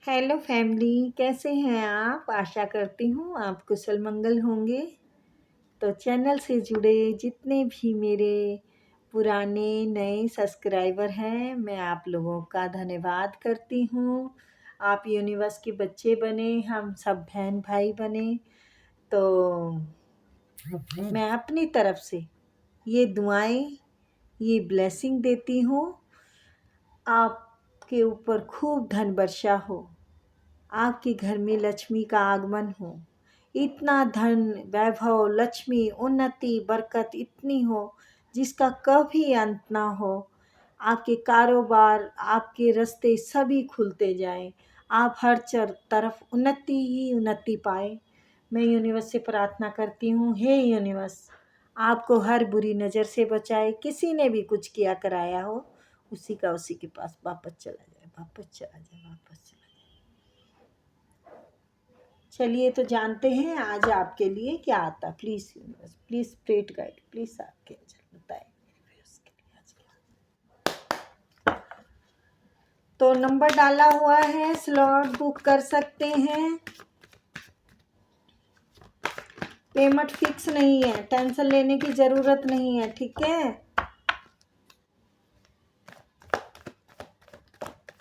Hello family, कैसे हैं आप? आशा करती हूँ आप कुशल मंगल होंगे। तो चैनल से जुड़े जितने भी मेरे पुराने नए सब्सक्राइबर हैं, मैं आप लोगों का धन्यवाद करती हूँ। आप यूनिवर्स के बच्चे बने, हम सब बहन भाई बने। तो मैं अपनी तरफ से ये दुआएं, ये ब्लेसिंग देती हूँ, आपके ऊपर खूब धन वर्षा हो, आपके घर में लक्ष्मी का आगमन हो, इतना धन वैभव लक्ष्मी उन्नति बरकत इतनी हो जिसका कभी अंत ना हो। आपके कारोबार, आपके रास्ते सभी खुलते जाएं, आप हर तरफ उन्नति ही उन्नति पाए। मैं यूनिवर्स से प्रार्थना करती हूँ, हे यूनिवर्स आपको हर बुरी नज़र से बचाए। किसी ने भी कुछ किया कराया हो, उसी का उसी के पास वापस चला जाए, वापस चला जाए, वापस चला जाए। चलिए तो जानते हैं आज आपके लिए क्या आता। Please universe, please spirit guide, please आपके बताएं मेरे व्यूअर्स के लिए आज क्या। तो नंबर डाला हुआ है, स्लॉट बुक कर सकते हैं। पेमेंट फिक्स नहीं है, टेंशन लेने की ज़रूरत नहीं है, ठीक है।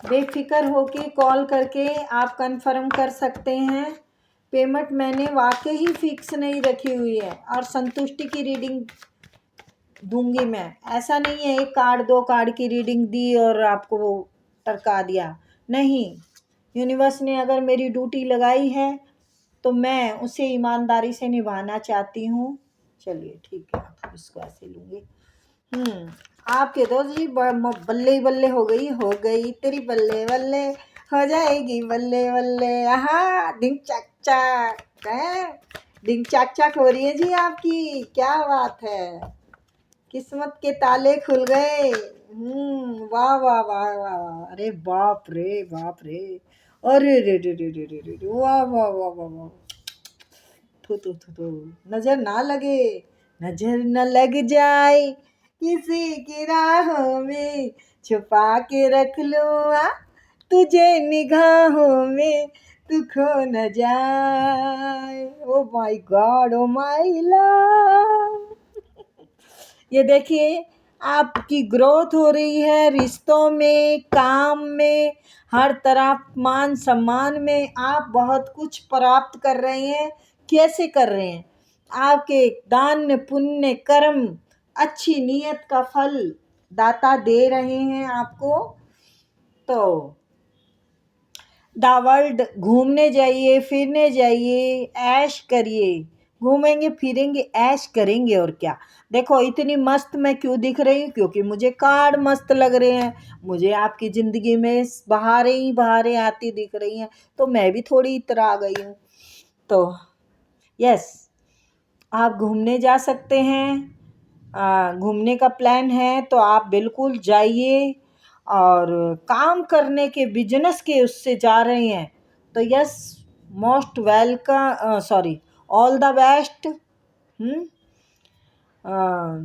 बेफिक्र होके कॉल करके आप कंफर्म कर सकते हैं। पेमेंट मैंने वाकई ही फिक्स नहीं रखी हुई है और संतुष्टि की रीडिंग दूंगी मैं। ऐसा नहीं है एक कार्ड दो कार्ड की रीडिंग दी और आपको वो टरका दिया, नहीं। यूनिवर्स ने अगर मेरी ड्यूटी लगाई है तो मैं उसे ईमानदारी से निभाना चाहती हूँ। चलिए ठीक है, आप इसको ऐसे लूँगी। आपके दोस्त जी बल्ले बल्ले हो गई तेरी बल्ले बल्ले हो जाएगी बल्ले बल्ले। हाँ, डिंग चक चक है, डिंग चक चक हो रही है जी आपकी, क्या बात है। किस्मत के ताले खुल गए। वाह वाह वाह वाह वाह, अरे बाप रे बाप रे, अरे रे रे रे रे रे रे, वाह वाह वाह वाह वाह, थू, नजर ना लगे, नजर न लग जाए किसी की राहों में, छुपा के रख लूँ तुझे निगाहों में, तू खो न जाए। Oh my God, oh my love. ये देखिए आपकी ग्रोथ हो रही है, रिश्तों में, काम में, हर तरफ मान सम्मान में आप बहुत कुछ प्राप्त कर रहे हैं। कैसे कर रहे हैं? आपके दान पुण्य कर्म अच्छी नीयत का फल दाता दे रहे हैं आपको। तो द वर्ल्ड घूमने जाइए, फिरने जाइए, ऐश करिए। घूमेंगे फिरेंगे ऐश करेंगे और क्या। देखो इतनी मस्त मैं क्यों दिख रही हूँ, क्योंकि मुझे कार्ड मस्त लग रहे हैं। मुझे आपकी ज़िंदगी में बहारें ही बहारें आती दिख रही हैं, तो मैं भी थोड़ी इतर आ गई हूँ। तो यस, आप घूमने जा सकते हैं। घूमने का प्लान है तो आप बिल्कुल जाइए। और काम करने के बिजनेस के उससे जा रहे हैं तो yes, most welcome, sorry, all the best.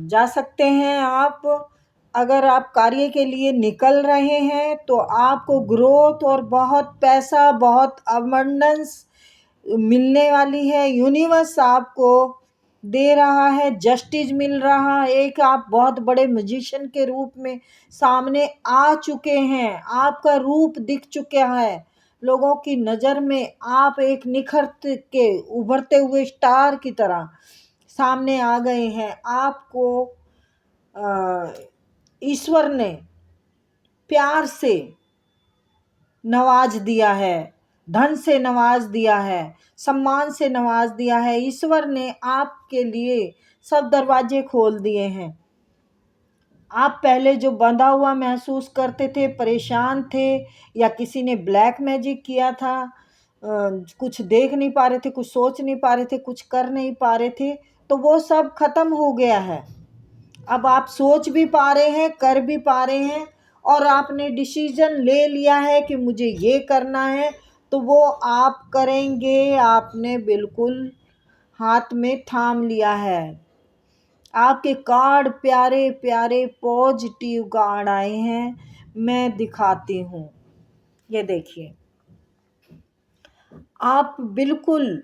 जा सकते हैं आप। अगर आप कार्य के लिए निकल रहे हैं तो आपको ग्रोथ और बहुत पैसा, बहुत अबंडेंस मिलने वाली है। यूनिवर्स आपको दे रहा है, जस्टिस मिल रहा है। एक आप बहुत बड़े म्यूजिशियन के रूप में सामने आ चुके हैं, आपका रूप दिख चुका है लोगों की नज़र में। आप एक निखरते के उभरते हुए स्टार की तरह सामने आ गए हैं। आपको ईश्वर ने प्यार से नवाज दिया है, धन से नवाज दिया है, सम्मान से नवाज दिया है। ईश्वर ने आपके लिए सब दरवाजे खोल दिए हैं। आप पहले जो बंधा हुआ महसूस करते थे, परेशान थे, या किसी ने ब्लैक मैजिक किया था, कुछ देख नहीं पा रहे थे, कुछ सोच नहीं पा रहे थे, कुछ कर नहीं पा रहे थे, तो वो सब खत्म हो गया है। अब आप सोच भी पा रहे हैं, कर भी पा रहे हैं, और आपने डिसीजन ले लिया है कि मुझे ये करना है, तो वो आप करेंगे। आपने बिल्कुल हाथ में थाम लिया है। आपके कार्ड प्यारे प्यारे पॉजिटिव कार्ड आए हैं, मैं दिखाती हूँ। ये देखिए, आप बिल्कुल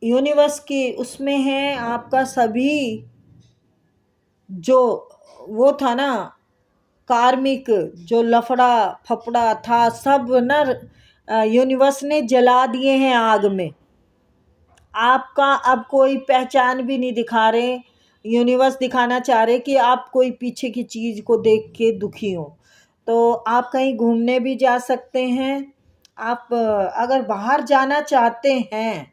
यूनिवर्स के उसमें हैं। आपका सभी जो वो था ना कार्मिक जो लफड़ा फफड़ा था सब न यूनिवर्स ने जला दिए हैं आग में। आपका अब कोई पहचान भी नहीं दिखा रहे। यूनिवर्स दिखाना चाह रहे कि आप कोई पीछे की चीज़ को देख के दुखी हो। तो आप कहीं घूमने भी जा सकते हैं। आप अगर बाहर जाना चाहते हैं,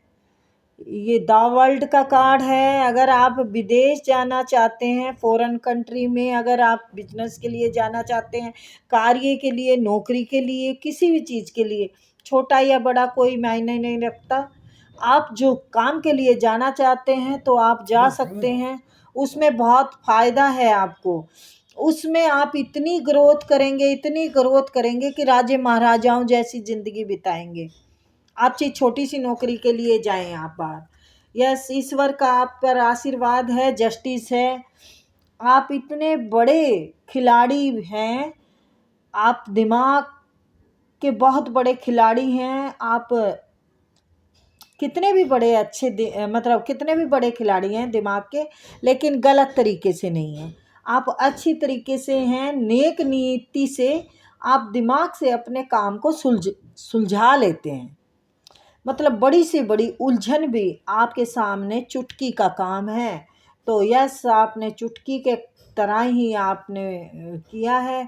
ये द वर्ल्ड का कार्ड है। अगर आप विदेश जाना चाहते हैं, फॉरेन कंट्री में अगर आप बिजनेस के लिए जाना चाहते हैं, कार्य के लिए, नौकरी के लिए, किसी भी चीज़ के लिए, छोटा या बड़ा कोई मायने नहीं रखता। आप जो काम के लिए जाना चाहते हैं तो आप जा सकते हैं। उसमें बहुत फ़ायदा है आपको। उसमें आप इतनी ग्रोथ करेंगे, इतनी ग्रोथ करेंगे कि राजे महाराजाओं जैसी ज़िंदगी बिताएंगे। आप चाहे छोटी सी नौकरी के लिए जाएं आप बाहर। यस, ईश्वर का आप पर आशीर्वाद है, जस्टिस है। आप इतने बड़े खिलाड़ी हैं। आप दिमाग के बहुत बड़े खिलाड़ी हैं। आप कितने भी बड़े मतलब कितने भी बड़े खिलाड़ी हैं दिमाग के, लेकिन गलत तरीके से नहीं हैं। आप अच्छी तरीके से हैं, नेक नीति से आप दिमाग से अपने काम को सुलझा लेते हैं। मतलब बड़ी से बड़ी उलझन भी आपके सामने चुटकी का काम है। तो यस, आपने चुटकी के तरह ही आपने किया है।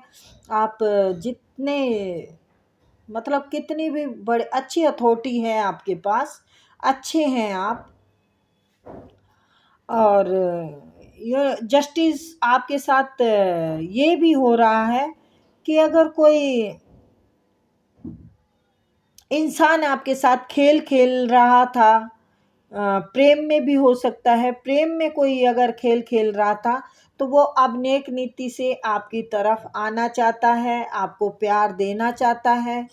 आप जितने मतलब कितनी भी बड़े अच्छी अथॉरिटी है आपके पास, अच्छे हैं आप। और ये जस्टिस आपके साथ ये भी हो रहा है कि अगर कोई इंसान आपके साथ खेल खेल रहा था, प्रेम में भी हो सकता है, प्रेम में कोई अगर खेल खेल रहा था तो वो अब नेक नीति से आपकी तरफ आना चाहता है, आपको प्यार देना चाहता है,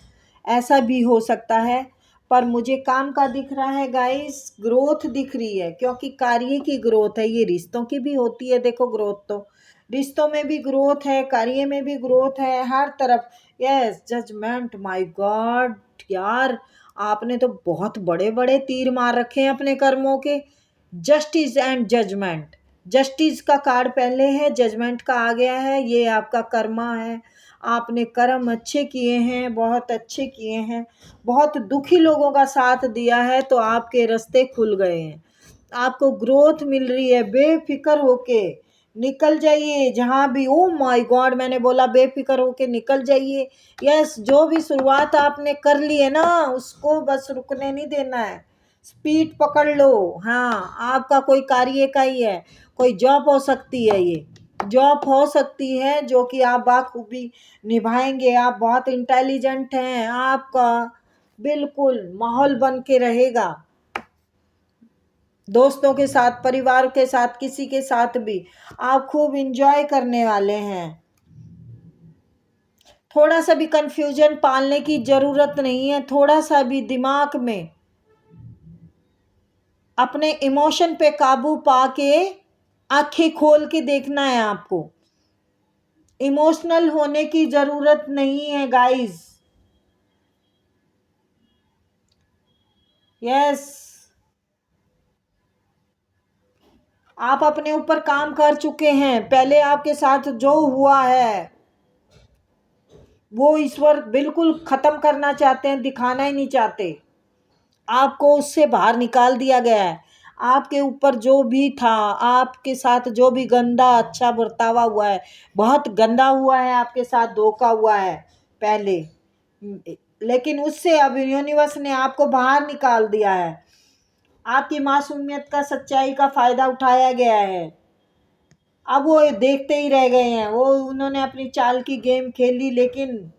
ऐसा भी हो सकता है। पर मुझे काम का दिख रहा है गाइस, ग्रोथ दिख रही है, क्योंकि कार्य की ग्रोथ है। ये रिश्तों की भी होती है, देखो ग्रोथ तो रिश्तों में भी ग्रोथ है, कार्य में भी ग्रोथ है, हर तरफ। यस, जजमेंट, माय गॉड यार, आपने तो बहुत बड़े बड़े तीर मार रखे हैं अपने कर्मों के। जस्टिस एंड जजमेंट, जस्टिस का कार्ड पहले है, जजमेंट का आ गया है। ये आपका कर्मा है। आपने कर्म अच्छे किए हैं, बहुत अच्छे किए हैं, बहुत दुखी लोगों का साथ दिया है, तो आपके रास्ते खुल गए हैं, आपको ग्रोथ मिल रही है। बेफिक्र होके निकल जाइए जहाँ भी। ओ माय गॉड, मैंने बोला बेफिक्र होके निकल जाइए। यस, जो भी शुरुआत आपने कर ली है ना, उसको बस रुकने नहीं देना है, स्पीड पकड़ लो। हाँ, आपका कोई कार्य का ही है, कोई जॉब हो सकती है, ये जॉब हो सकती है जो कि आप बाखूबी निभाएंगे। आप बहुत इंटेलिजेंट हैं, आपका बिल्कुल माहौल बन के रहेगा, दोस्तों के साथ, परिवार के साथ, किसी के साथ भी आप खूब इंजॉय करने वाले हैं। थोड़ा सा भी कंफ्यूजन पालने की ज़रूरत नहीं है। थोड़ा सा भी दिमाग में अपने इमोशन पे काबू पा के आंखें खोल के देखना है आपको। इमोशनल होने की ज़रूरत नहीं है गाइस। यस, आप अपने ऊपर काम कर चुके हैं। पहले आपके साथ जो हुआ है वो ईश्वर बिल्कुल ख़त्म करना चाहते हैं, दिखाना ही नहीं चाहते। आपको उससे बाहर निकाल दिया गया है। आपके ऊपर जो भी था, आपके साथ जो भी गंदा अच्छा बर्तावा हुआ है, बहुत गंदा हुआ है, आपके साथ धोखा हुआ है पहले, लेकिन उससे अब यूनिवर्स ने आपको बाहर निकाल दिया है। आपकी मासूमियत का, सच्चाई का फ़ायदा उठाया गया है। अब वो देखते ही रह गए हैं। वो उन्होंने अपनी चाल की गेम खेली, लेकिन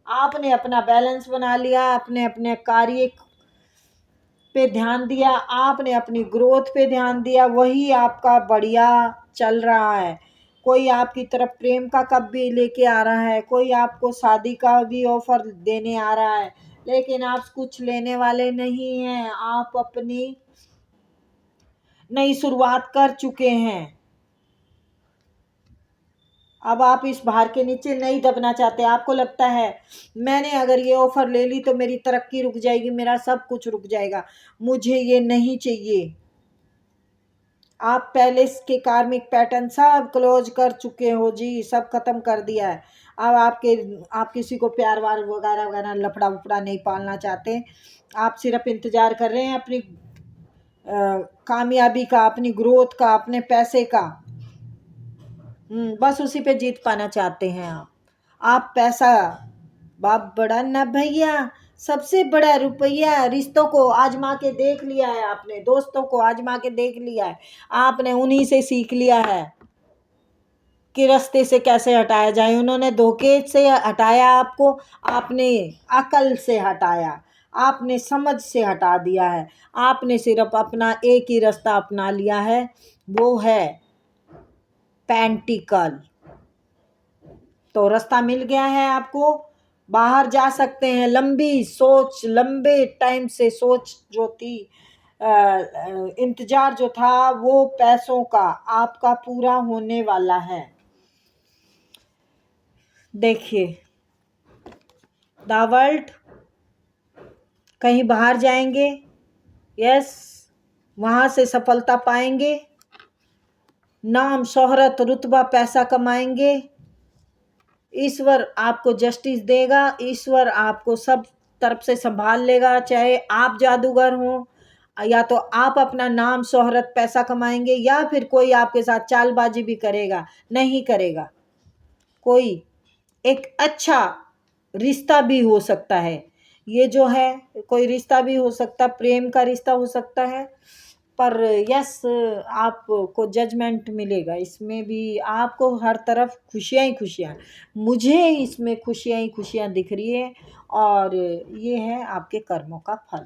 आपने अपना बैलेंस बना लिया, आपने अपने कार्य पे ध्यान दिया, आपने अपनी ग्रोथ पे ध्यान दिया, वही आपका बढ़िया चल रहा है। कोई आपकी तरफ प्रेम का कब भी लेके आ रहा है, कोई आपको शादी का भी ऑफर देने आ रहा है, लेकिन आप कुछ लेने वाले नहीं हैं। आप अपनी नई शुरुआत कर चुके हैं। अब आप इस भार के नीचे नहीं दबना चाहते। आपको लगता है मैंने अगर ये ऑफ़र ले ली तो मेरी तरक्की रुक जाएगी, मेरा सब कुछ रुक जाएगा। मुझे ये नहीं चाहिए। आप पहले के कार्मिक पैटर्न सब क्लोज कर चुके हो जी, सब खत्म कर दिया है। अब आप किसी को प्यार वार वगैरह वगैरह लफड़ा वफड़ा नहीं पालना चाहते। आप सिर्फ इंतज़ार कर रहे हैं अपनी कामयाबी का, अपनी ग्रोथ का, अपने पैसे का। बस उसी पे जीत पाना चाहते हैं आप पैसा बाप बड़ा ना भैया, सबसे बड़ा रुपया। रिश्तों को आजमा के देख लिया है आपने, दोस्तों को आजमा के देख लिया है आपने, उन्हीं से सीख लिया है कि रास्ते से कैसे हटाया जाए। उन्होंने धोखे से हटाया आपको, आपने अकल से हटाया, आपने समझ से हटा दिया है। आपने सिर्फ अपना एक ही रास्ता अपना लिया है, वो है पेंटिकल। तो रास्ता मिल गया है आपको, बाहर जा सकते हैं। लंबी सोच, लंबे टाइम से सोच जो थी, इंतजार जो था, वो पैसों का आपका पूरा होने वाला है। देखिए द वर्ल्ड, कहीं बाहर जाएंगे, यस, वहाँ से सफलता पाएंगे, नाम शोहरत रुतबा पैसा कमाएंगे। ईश्वर आपको जस्टिस देगा, ईश्वर आपको सब तरफ से संभाल लेगा। चाहे आप जादूगर हो, या तो आप अपना नाम शोहरत पैसा कमाएंगे, या फिर कोई आपके साथ चालबाजी भी करेगा, नहीं करेगा। कोई एक अच्छा रिश्ता भी हो सकता है, ये जो है कोई रिश्ता भी हो सकता, प्रेम का रिश्ता हो सकता है। पर यस, आपको जजमेंट मिलेगा इसमें भी, आपको हर तरफ खुशियाँ ही खुशियाँ। मुझे इसमें खुशियाँ ही खुशियाँ दिख रही है, और ये है आपके कर्मों का फल।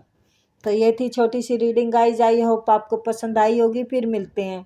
तो ये थी छोटी सी रीडिंग गाइज, आई होप आपको पसंद आई होगी। फिर मिलते हैं।